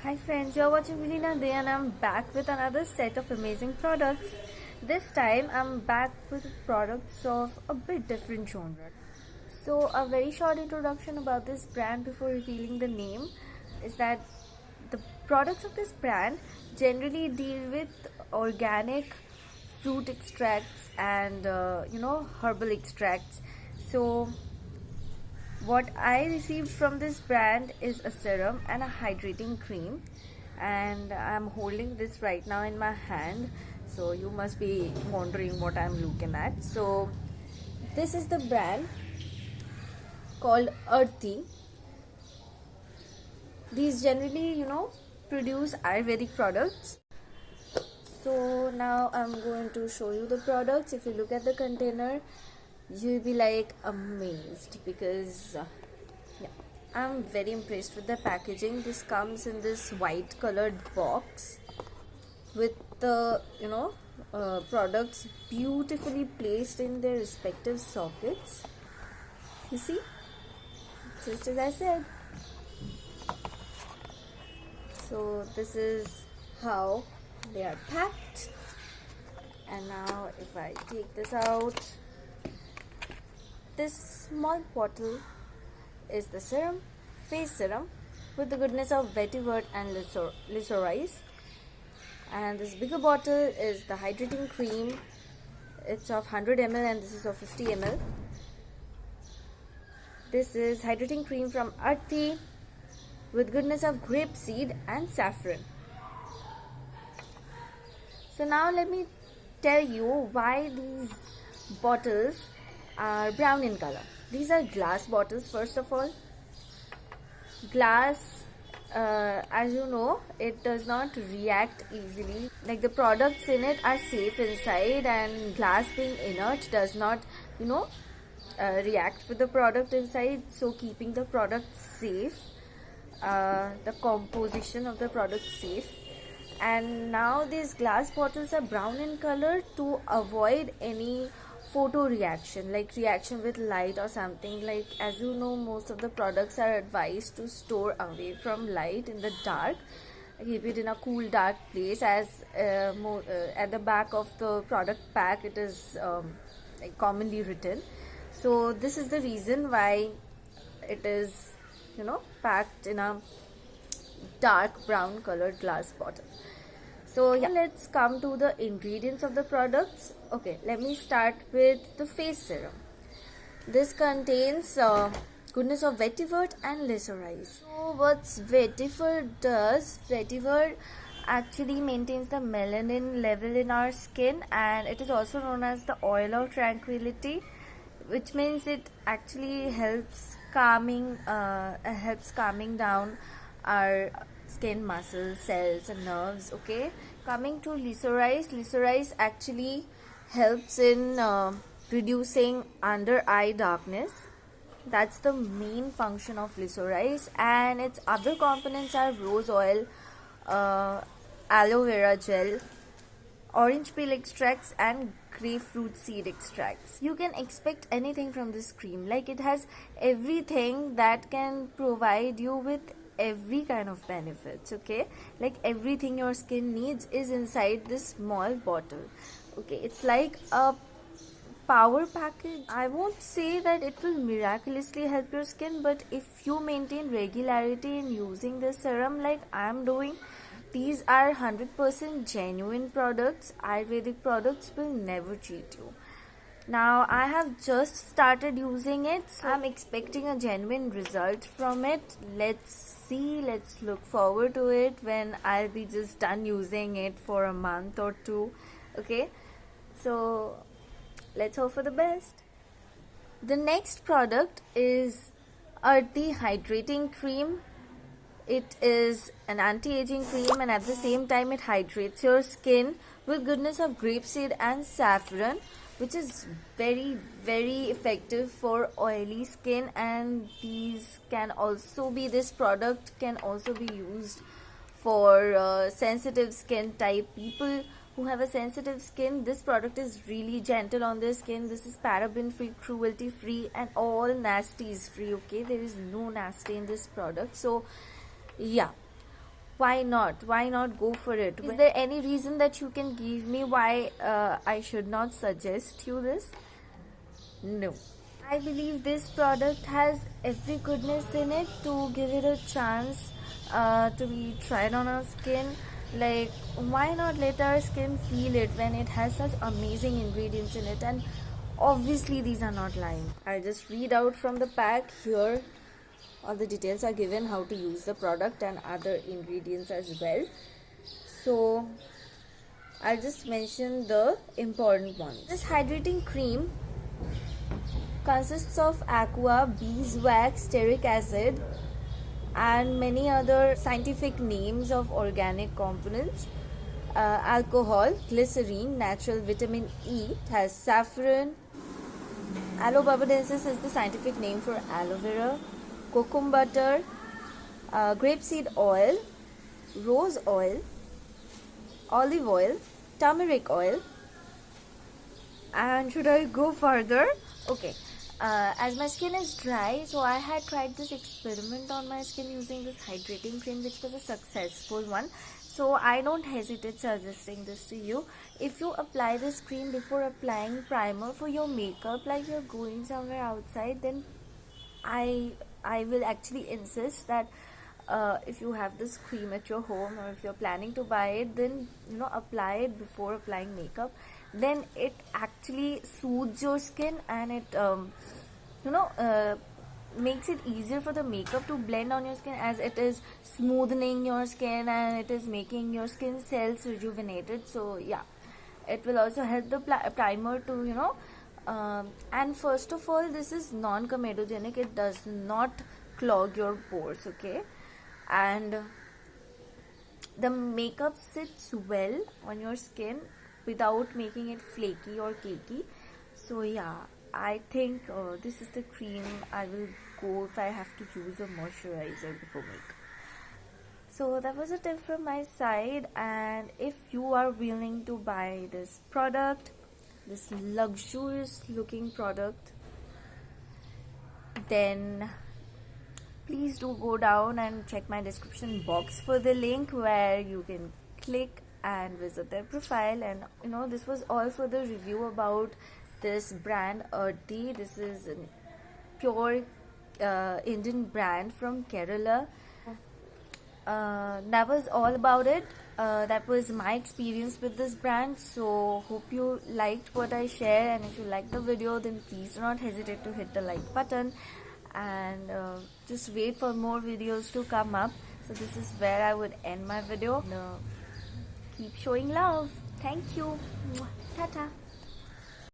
Hi friends, you're watching Vilina Day and I'm back with another set of amazing products. This time I'm back with products of a bit different genre. So a very short introduction about this brand before revealing the name is that the products of this brand generally deal with organic fruit extracts and herbal extracts. So what I received from this brand is a serum and a hydrating cream, and I'm holding this right now in my hand, so you must be wondering what I'm looking at. So this is the brand called Earthy. These generally produce Ayurvedic products. So now I'm going to show you the products. If you look at the container, you'll be like amazed because yeah, I'm very impressed with the packaging. This comes in this white colored box with the products beautifully placed in their respective sockets. You see, just as I said. So this is how they are packed. And now if I take this out, this small bottle is the serum, face serum, with the goodness of vetiver and Lisorise. And this bigger bottle is the hydrating cream. It's of 100 ml and this is of 50 ml. This is hydrating cream from Earthy with goodness of grapeseed and saffron. So now let me tell you why these bottles are brown in color. These are glass bottles. First of all, glass, as you know, it does not react easily. Like the products in it are safe inside, and glass being inert does not react with the product inside, so keeping the product safe, the composition of the product safe. And now these glass bottles are brown in color to avoid any photo reaction, like reaction with light or something. Like, as you know, most of the products are advised to store away from light in the dark, keep it in a cool dark place, as at the back of the product pack it is like commonly written. So this is the reason why it is packed in a dark brown colored glass bottle. So yeah, let's come to the ingredients of the products. Okay, let me start with the face serum. This contains goodness of vetiver and Lisorise. So what's vetiver does? Vetiver actually maintains the melanin level in our skin, and it is also known as the oil of tranquility, which means it actually helps calming down our skin muscles, cells and nerves. Okay, coming to Lisorise actually helps in reducing under eye darkness. That's the main function of Lisorise, and its other components are rose oil, aloe vera gel, orange peel extracts and grapefruit seed extracts. You can expect anything from this cream. Like, it has everything that can provide you with every kind of benefits. Okay, like everything your skin needs is inside this small bottle. Okay, it's like a power package. I won't say that it will miraculously help your skin, but if you maintain regularity in using this serum like I am doing, these are 100% genuine products. Ayurvedic products will never cheat you. Now I have just started using it, so I'm expecting a genuine result from it. Let's see, let's look forward to it when I'll be just done using it for a month or two. Okay, so let's hope for the best. The next product is Earthy Hydrating Cream. It is an anti-aging cream, and at the same time it hydrates your skin with goodness of grapeseed and saffron, which is very effective for oily skin. And this product can also be used for sensitive skin type people who have a sensitive skin. This product is really gentle on their skin. This is paraben free, cruelty free and all nasties free. Okay, there is no nasty in this product. So yeah, why not? Why not go for it? Is there any reason that you can give me why I should not suggest you this? No. I believe this product has every goodness in it to give it a chance to be tried on our skin. Like, why not let our skin feel it when it has such amazing ingredients in it? And obviously these are not lying. I'll just read out from the pack here. All the details are given, how to use the product and other ingredients as well. So I'll just mention the important ones. This hydrating cream consists of aqua, beeswax, stearic acid and many other scientific names of organic components. Alcohol, glycerine, natural vitamin E, it has saffron. Aloe barbadensis is the scientific name for aloe vera. Cocoa butter, grapeseed oil, rose oil, olive oil, turmeric oil. And should I go further? Okay, as my skin is dry, so I had tried this experiment on my skin using this hydrating cream, which was a successful one. So I don't hesitate suggesting this to you. If you apply this cream before applying primer for your makeup, like you're going somewhere outside, then I will actually insist that if you have this cream at your home, or if you're planning to buy it, then apply it before applying makeup. Then it actually soothes your skin, and it makes it easier for the makeup to blend on your skin, as it is smoothing your skin and it is making your skin cells rejuvenated. So yeah, it will also help the primer to and first of all, this is non-comedogenic. It does not clog your pores, okay? And the makeup sits well on your skin without making it flaky or cakey. So yeah, I think this is the cream I will go if I have to use a moisturizer before makeup. So that was a tip from my side, and if you are willing to buy this product, this luxurious looking product, then please do go down and check my description box for the link where you can click and visit their profile. And this was all for the review about this brand Earthy. This is a pure Indian brand from Kerala. That was all about it. That was my experience with this brand. So hope you liked what I share, and if you liked the video, then please do not hesitate to hit the like button, and just wait for more videos to come up. So this is where I would end my video. Keep showing love. Thank you. Tata.